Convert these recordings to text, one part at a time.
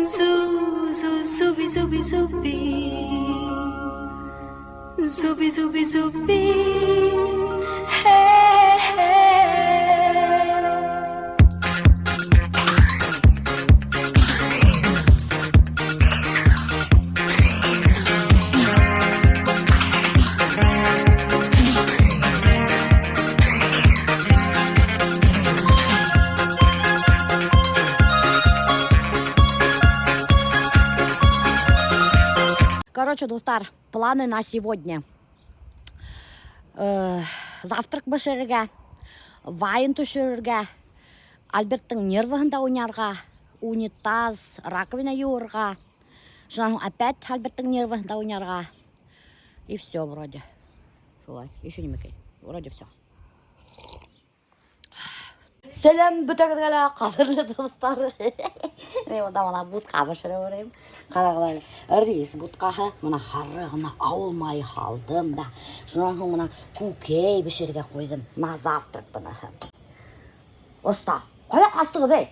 Zubi, zubi, zubi. Zubi, zubi, zubi. Hey, hey. Короче, достар, планы на сегодня. Завтрак бешерге, вайн түшерге, Альберттің нервыгында ойнарға, унитаз, раковина юырға, жаңа опять Альберттің нервыгында ойнарға. И все вроде. Шулай, еще не мекей. Вроде все. Сәлем бүтәгілі қадырлы достар. Мен онда мына бұтқа бішірі өрейм. Қарағылай, рейс бұтқаға мына харығына ауылмай қалдым да. Жуан мына көкей бішірге қойдым. На завтрак бұны. Оста, қоя қастығы дей?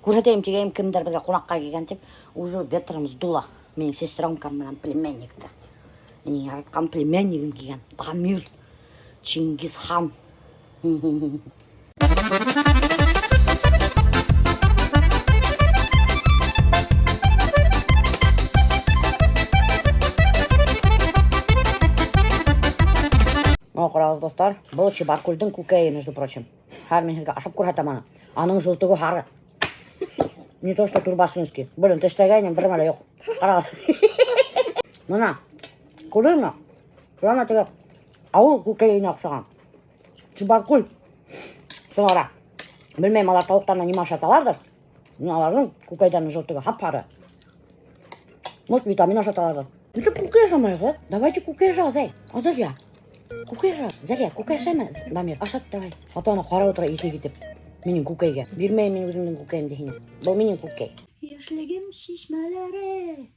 Көретейм тегейм кімдер бізге қонаққа келген деп, уже ветріміз дула. Менің сестренкам менің племенникті. Менің айтқан племеннигім келген. Дамир, Чингиз хан. Қаралы достар, бұл Шибаркүлдің көкейі, между прочим. Хар мен ашып көрсетем аны. Аның жолтығы хары. Не то что Турбасынский. Блин, тестегенем бір мәлі жоқ. Қаралы. Мына, көрдіңіз ме? Жаңа теге ауыл көкейіне ұқсаған. Шибаркүл. Sonra, bilmeyim alar tavuklarına nima aşatalardır. Aların kukaydanın жолтығы хап-хары. Может, витамин aşatalardır. Biz kuka yaşamayız ha. Давайте kuka yaşayız ey. Azalya. Kuka yaşayız. Zarya, kuka yaşaymayız. Damir, aşat davay. Ата-ана қара отыра ете кетіп. Менің кукайға. Бермеймін мен өзімнің кукайым дегені. Бұл менің кукай. Яшілігім шишмәлері.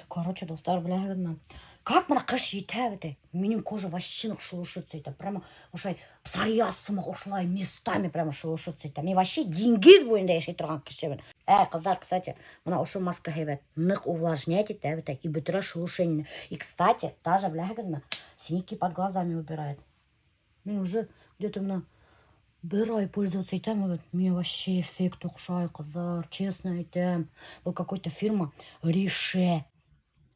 Короче, достар, біләгін мен. Как мына қыш етәбіді? Менің кожа вообще шылышыт сөйті. Прямо ошай псариясыма ошылай местами прямо шылышыт сөйті. Мен вообще деньги бойында яшай тұрған кішебін. Қыздар, кстати, мына ошу маска хебет. Нық увлажняет етәбіді. И бітіра шылышение. И, кстати, даже, біләгін синяки под глазами убирает. Мен уже где-то мына бір ай пользоваться етәм. Мен вообще эффект ұқшай, қыздар. Честно айтам. Бұл какой-то фирма Рише.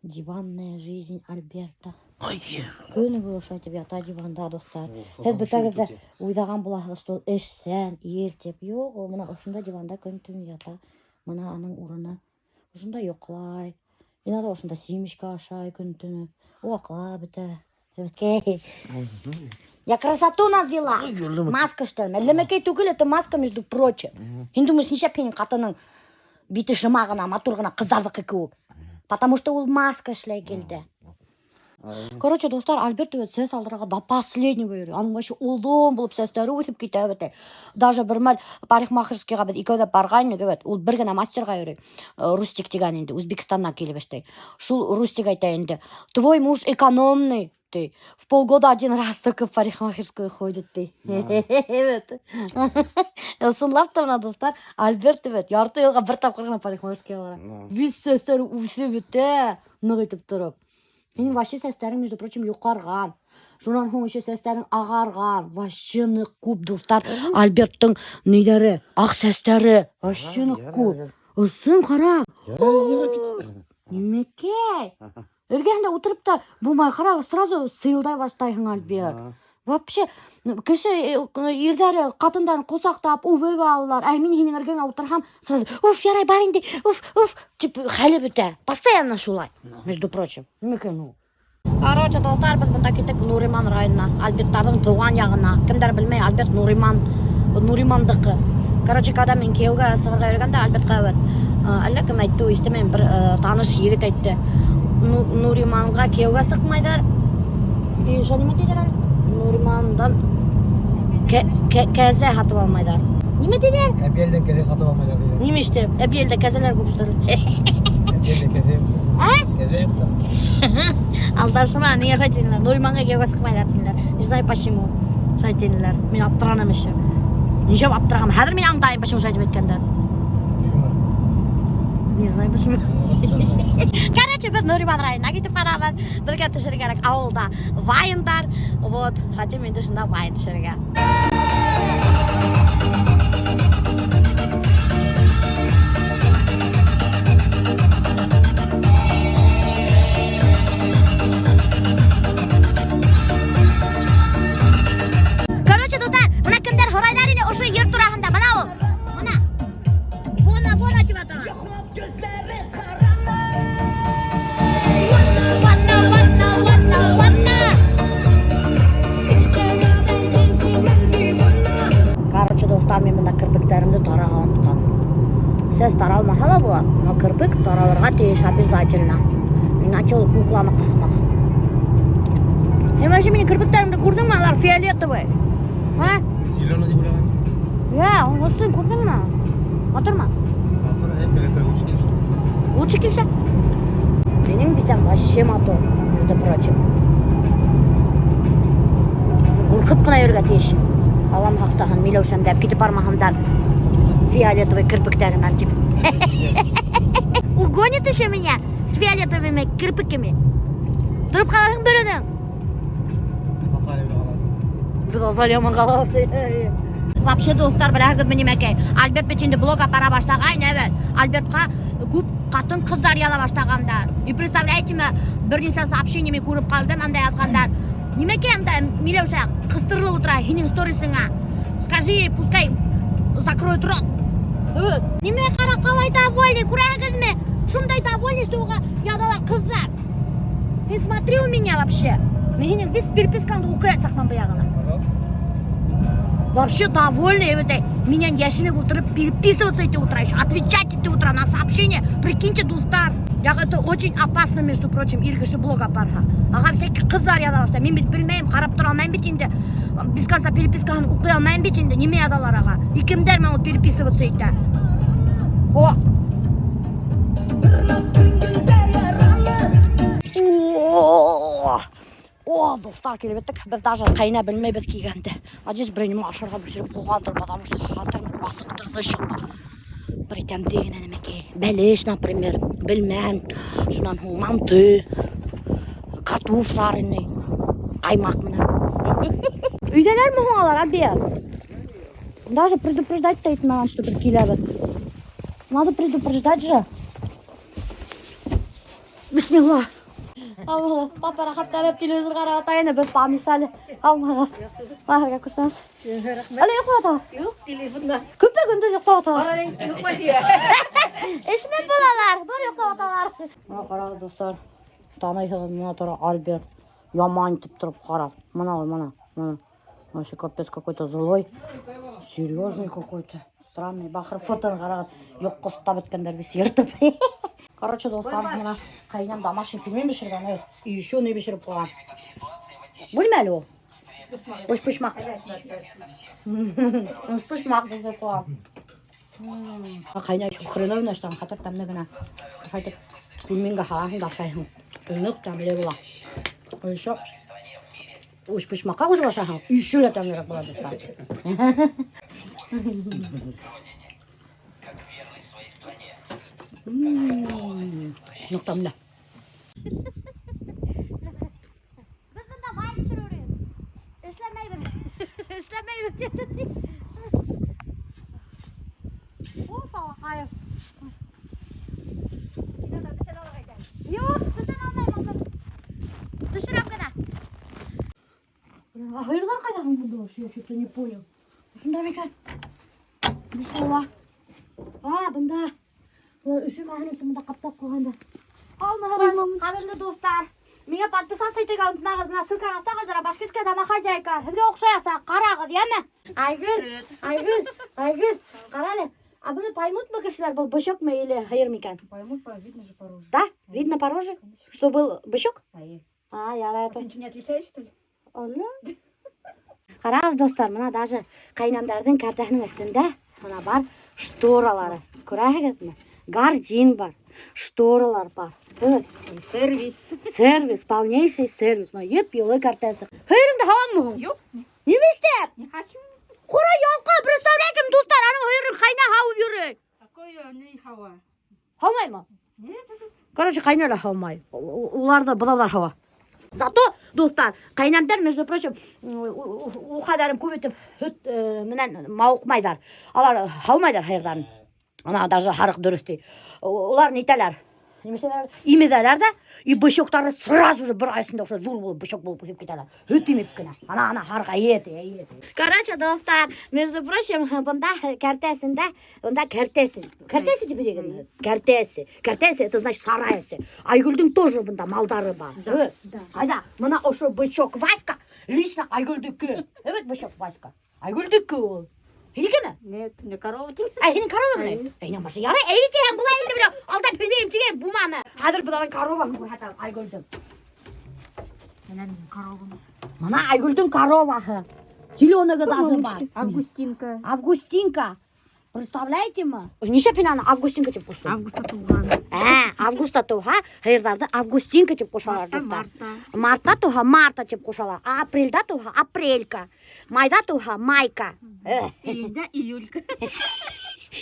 Диванная жизнь Альберта. Күні бұл ұшай тебе ата диванда, достар. Сәз бүтәгізді ойдаған бұлағы, что ішсән, ертеп. Йоқ, ол мұна ұшында диванда күн түн ята. Мұна аның ұрыны. Ұшында йоқлай. Енада ұшында семешка ашай күн түні. Оқла біті. Эбеткей. Я красоту навела. Маска что ли? Әлемекей түгіл, это маска, между прочим. Сен думаешь, неше пенің қатының биті жымағына, матурғына қыздардықы көк. Потому что ол маска шлей келді. Короче, достар, Альберт сөз алдыраға до последнего ері. Аның вообще олдың болып сөздері өтіп кете өті. Даже бір мәл парикмахерскийға бәд екеуді барған егі. Ол бір гана мастерға ері. Рустик деген енді, Өзбекстанна келіп ішті. Шул Рустик айта енді. Твой муж экономный. Ты в полгода один раз только в парикмахерскую ходит ты. Сынлапты мына достар, Альберт evet, ярты елға бір тапқырғына парикмахерскийға бара. Весь сөздері өсіп өте, нұқ етіп тұрып. Менің вообще сөздерім, между прочим, юқарған. Жунан хоң еще сөздерін ағарған. Вообще нұқ көп достар. Альберттің нейдері, ақ сөздері. Вообще нұқ көп. Үсін қара. Немекей. Өргенде отырып та болмай қара, сразу сыйлдай баштайын Альберт. Вообще, кіші ердері қатындарын қосақтап, өй балалар, әймен хенің өргенге отырғам, сразу, уф, ярай барынды, уф, хәлі біті. Постоянно шулай, между прочим. Немекен Короче, достар, біз бұнда кеттік Нуриман районына, Альберттардың туған яғына. Кімдер білмей, Альберт Нуримандықы. Короче, когда мен кеуге сығырда өргенде, Альбертқа өт. Әлі кім айтты, істемен бір таныш егіт айтты. Нуриманға кеуге сықмайдар. Шоны дейдер әлі? Нуримандан кәзе қатып алмайдар. Неме дейдер? Әбелден кәзе сатып алмайдар дейдер. Неме ішті? Әбелде кәзелер көп үштір. Әбелде кәзе Кәзе Алдашыма, не яшать дейдер? Нуриманға кеуге сықмайдар дейдер. Не знаю почему. Шайтенілер. Мен аптыранам еще. Неше аптырағам. Хәзір мен аңдайым почему шайтып еткендер. Не знаю почему. Короче, біз Нуриман районына кетіп барамыз. Бірге түсіру керек ауылда вайындар. Вот, хотим енді шында вайн түсіруге. Короче, достар, мына кімдер хорайдарине ошо ер турағында, мына ол. Мына. Бона деп аталады. Короче, достар, мен мына кірпіктерімді тараған ұтқан. Сіз таралмаса да болады, но кірпік таралырға тиіс обязательно. Иначе ол кукланы қақмақ. Вообще менің кірпіктерімді көрдің ме? Алар фиолетовый. Зеленый деп ойлаған. Осын көрдің ме? Отыр ма? Мотор, фиолетовый лучше келші. Лучше келші? Менің бисем вообще мотор, между прочим. Қорқып қына өрге тиеші. Алам хақтаған милеушем деп кетіп бармағандар фиолетовый кірпіктерімен деп. Угонит еще меня с фиолетовыми кірпікіме. Тұрып қаларың бірінің. Біз осалемін қалаусы. Вообще, достар, біләгіз мінемекей. Альберт бетінде блог апара баштаған, evet. Альбертқа көп қатын қыздар яла баштағандар. И представляете ме, бірнесе сообщениеме көріп қалдым, андай атқандар. Немеке анда, Милеуша, қыстырылы отыра, хенің сторисіңа. Скажи, пускай закроет рот. Неме қара қалай довольный, көрәгіз ме? Шундай довольный, что оға ядалар қыздар. И смотри у меня вообще. Мен весь перепискамды оқи айтсақман бұяғына. Вообще довольный, меня яшинек отырып переписываться эти утра, еще отвечать эти утра на сообщения. Прикиньте, достар. Это очень опасно, между прочим, иргіші блог апарға. Аға всякий қыздар ядалашта. Мен бет білмеймін, қарап тұра алмайын бет енді. Без конца переписканы оқи алмайын бет енді. Неме ядалар аға? И кімдер мен переписываться еті? О! О, достар келебеттік. Біз даже қайна білмей бет кигенді. Адес біреуіме ашырға бүшіріп қоғандыр, потому что қатырмын басықтырды шықпа. Бір етем деген әнемеке. Бәлеш, например, білмән. Шунан манты, картоф жареный, қаймақ мына. Үйденер ме хоңалар, Альбер? Даже предупреждать тайт маған, что бір келебет. Надо предупреждать же. Бисмилла. Папа рахаттанып телевизор қарап атайын, біз памисалі. Алмаға. Мағаға күстан. Әлі ұйқылы ата? Жоқ, телефонда. Көппе күнді ұйқылы ата? Қарайын, ұйқылы тие. Ешмен болалар, бір ұйқылы аталар. Мына қарағы достар, танайсыз мына тұра Альберт. Яман тіп тұрып қарап. Мына. Вообще капец какой-то злой. Серьезный какой-то. Странный. Бақыр фотоны қарағат. Yok қостап еткендер бес ертіп. Короче, достар, мына қайнам домашний пельмен бішірген, и еще не бішіріп қойған. Бөлмәлі ол? Ұшпышмақ. Ұшпышмақ бізде қойған. Қайна еще хреновина, что там қатыр тәмдігіна. Шайтып, пельменге халағын да шайхын. Үмік тәмле бола. Еще ұшпышмаққа ұшыға шайхын. Еще де тәмлерек бола достар. Нұқтамда. Біз бұнда вайн үшір өрейін. Үшләмейбін деді. Опа, қайыр. Жоқ, бізден алмаймын. Düşürəm қана. Hayırlar қайдағын бұнда осы, я что-то не понял. Ұшында мекен. Бисмилла. Бұнда. Бұлар үші мағының сымында қаптап қойғанда. Алмағалар, қадымды достар. Мене подписаться етеге ұнтынағыз, мына ссылканы астағыздыра, башкирская дома хозяйка. Сізге оқшаяса, қарағыз, емі? Айгүл, қаралы. А бұны поймут мы, кішілер, бұл бышок ма или хайыр мекен? Поймут, видно же по роже. Да? Видно по роже? Что был бышок? А ярайды. ты ничего не отличаешь, что ли? Оля? Қарағыз, достар, мына даже қайнамдардың картахының үстінде мына бар шторалары. Көрәгіз ме? Гардин бар, шторалар бар. Сервис. Сервис, полнейший сервис. Еп, елы картасы. Хайырыңды халаң мұғын? Yok. Неме істеп? Қора ялқа, представляете, достар, аның үйірін қайна хауып жүрек. Какое не хава? Хаумай ма? Нет, Короче, қайнала хаумай. Оларды бұлалар хава. Зато, достар, қайнамдар, между прочим, ол қадарым көбетіп, мінен мауқмайдар. Алар хаумайдар хайырдарын. Ана даже харық дұрысты. Олар нетелер. Имеделер да, и бышоктары сразу же бір айсында ұқша дур болып, бышок болып кетіп кетелер. Өтемеп кіна. Ана харқа еті. Короче, достар, между прочим, бұнда кәртесінде, бұнда кәртесі. Кәртесі деп деген? Кәртесі. Кәртесі, это значит сарайсы. Айгүлдің тоже бұнда малдары бар. Қайда, мына ұшы бычок Васька, лично Айгүлдікі. Evet, бычок Васька. Айгүлдікі ол. Hilike mi? нет, не корова değil. Ay, senin karova mı? Aynen başı. Yarı eğiteceğim, bula elde bile. Aldan pödeyim, çekeyim, bu manı. Hadır budanın karova mı? Hatta Aygül'düm. Benim коровам. Mana Aygül'dün karovahı. Zilonu gıdası var. Августинка. Августинка. Представляете ми? Неше пинаны Августинка деп қошты? Августа туған. Августа туға, хайырдарды Августинка деп қошалар. Мартта туға Марта деп қошалар. Апрельда туға Апрелька. Майда туға Майка. Июньда июлька.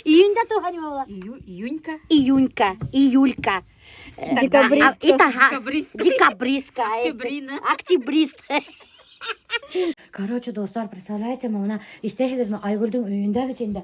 Июньда туға не болады? Июнька. Июнька, июлька. Декабристка. Октябрист. Короче, достар, представляете, мына истехидез Айгүлдің үйінде бетінде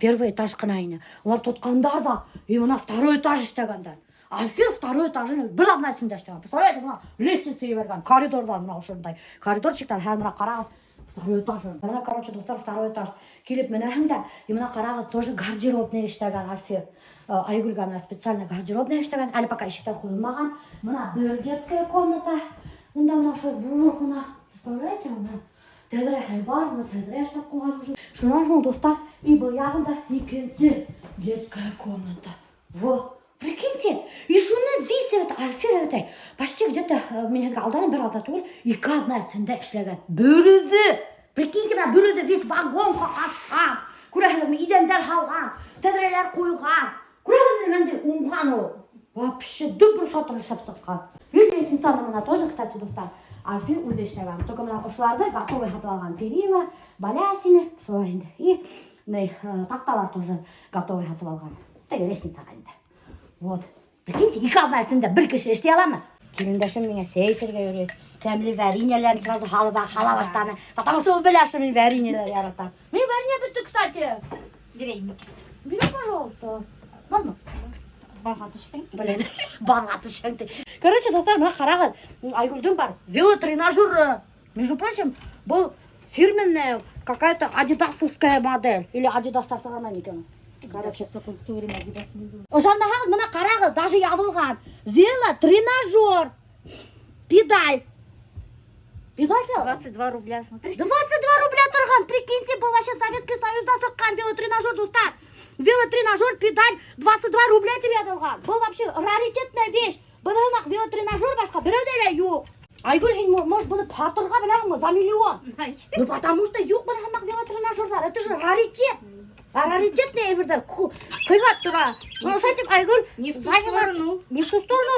первый этаж қынайыны. Олар тұтқандар да, мына второй этаж істегендар. Альфир второй этажын бір аднайсында істеген. Представляете, мына лестница берген, коридордан мына ұшырындай. Коридорчиктар һәр мына қарағыз второй этаж. Мына, короче, достар, второй этаж. Келіп мінәхім да, мына қарағыз тоже гардеробный істеген Альфир. Айгүлға мына специально гардеробный істеген. Әлі пока ішіктер қойылмаған. Мына бір детская комната. Мында мына шой бұрғына. Представляете, мына тәдірәхі бар, мына тәдірәш тап қойған уже. Шунан соң достар, и бұл яғында екінші детская комната. Вот. Прикиньте, и шуны весь этот Альфир өтай. Почти где-то менен алданы бір алда түгіл, екі аднайсында ішлеген. Бөріді. Прикиньте, мына бөріді весь вагон қаққан. Көрәхілі идендер халған, тәдірәлер қойған. Көрәхілі менде ұңған ол. Вообще дүбір шатыр шаптыққан. Лестница мына тоже, кстати, достар. Альфир үйде ішлеген. Только мына ұшыларды готовый хатып алған перила, балясины, шулайында. И тақталар тоже готовый хатып алған. Теге лестницаға енді. Вот. Прикиньте, екі аднайсында бір кіші істей аламын. Келіндершім мене сейсерге үйрет. Тәмлі вареньяларын сразу хала баштаны. Потому что вы біляшты мен вареньялар яратам. Мен варенья бітті, кстати. Береймик. Бери, пожалуйста. Можно? Бағатышпен. Блин, бағатышпен. Короче, достар, мына қарағыз. Айгүлдің бар. Велотренажер. Между прочим, бұл фирменная какая-то адидасовская модель. Или адидастасы ғана екен. Короче, в то время Адидас не было. Ошанда хағыз, мына қарағыз, даже ябылған. Велотренажер. Педаль. Педаль же? 22 рубля, смотри. 22 рубля тұрған. Прикиньте, бұл вообще Советский Союзда сыққан велотренажер, достар. Велотренажер, педаль, 22 рубля тебе адылған. Бұл вообще раритетная вещь. Бұнымақ велотренажер башқа біреуделер yok. Айгүл, может, бұны патырға біләң за миллион. Ну, потому что yok бұнымақ велотренажердар. Это же раритет. А раритетные эвердар. Кыйват тұра. Ну, шайтып, Айгүл. Не в ту сторону. Не в ту сторону.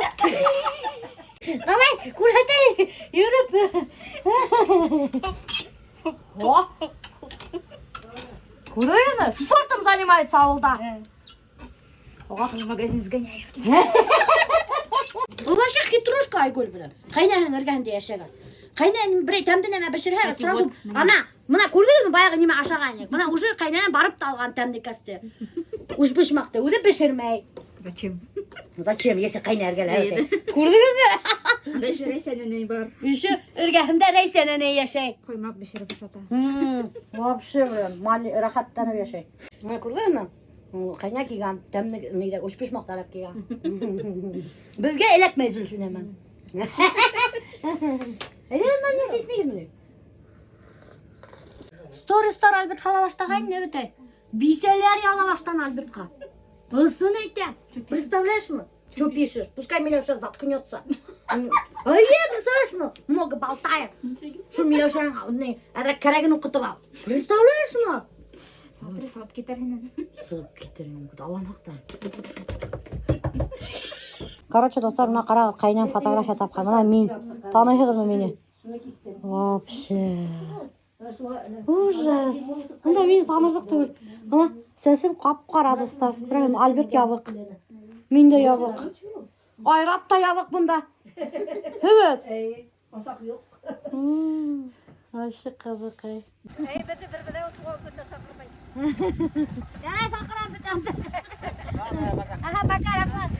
Давай, курайтай, yürüp. О! Куда она? Спортом занимается ауылда. В магазин сгоняю. Бұл вообще хитрушка Айгүл білін. Қайнағын іргенде яшаған. Қайнағын бірей тәмді неме бішірген. Сразу, ана, мына көрдіңіз бі баяғы неме ашаған ек. Мына уже қайнағын барып та алған тәмді кәсті. Уж бішмақты, өзі бішірмей. Зачем? Зачем, если қайнағын ірген? Көрдіңіз бі? Даже рейсәне не бар. Еще іргенде рейсені не яшай. Қоймақ бішіріп шата. Вообще, блин, рахаттанып яшай. Көрдіңіз бі? Қайна киген, тәмді үш мақтарап киген. Бізге елекмей жүрсін емен. Әйден не сесмейіз мүлі? Стористар Альберт қала баштаған не бітей? Биселер яла баштан Альбертқа. Ысын әйтем. Представляешь мы? Что пишешь? Пускай Милеша заткнется. Представляешь мы? Много болтает. Что Милеша кәрәгін ұқытып ал. Представляешь мы? Смотри, сылып кетерінен. Сылып кетерінен күді аламақтан. Короче, достар, мына қарағыз қайнан фотография тапқан. Мына мен. Танайығыз мені? Вообще. Ужас. Анда мені танырдық түгіл. Ана сәсім қап-қара достар. Прям Альберт ябық. Мен де ябық. Айрат та ябық бұнда. Evet. Atak yok. Ayşe kabak ay. Ben de bir otuğa günde sakırmayın. Ya sakıran bir tane. Aha bakar yapmaz.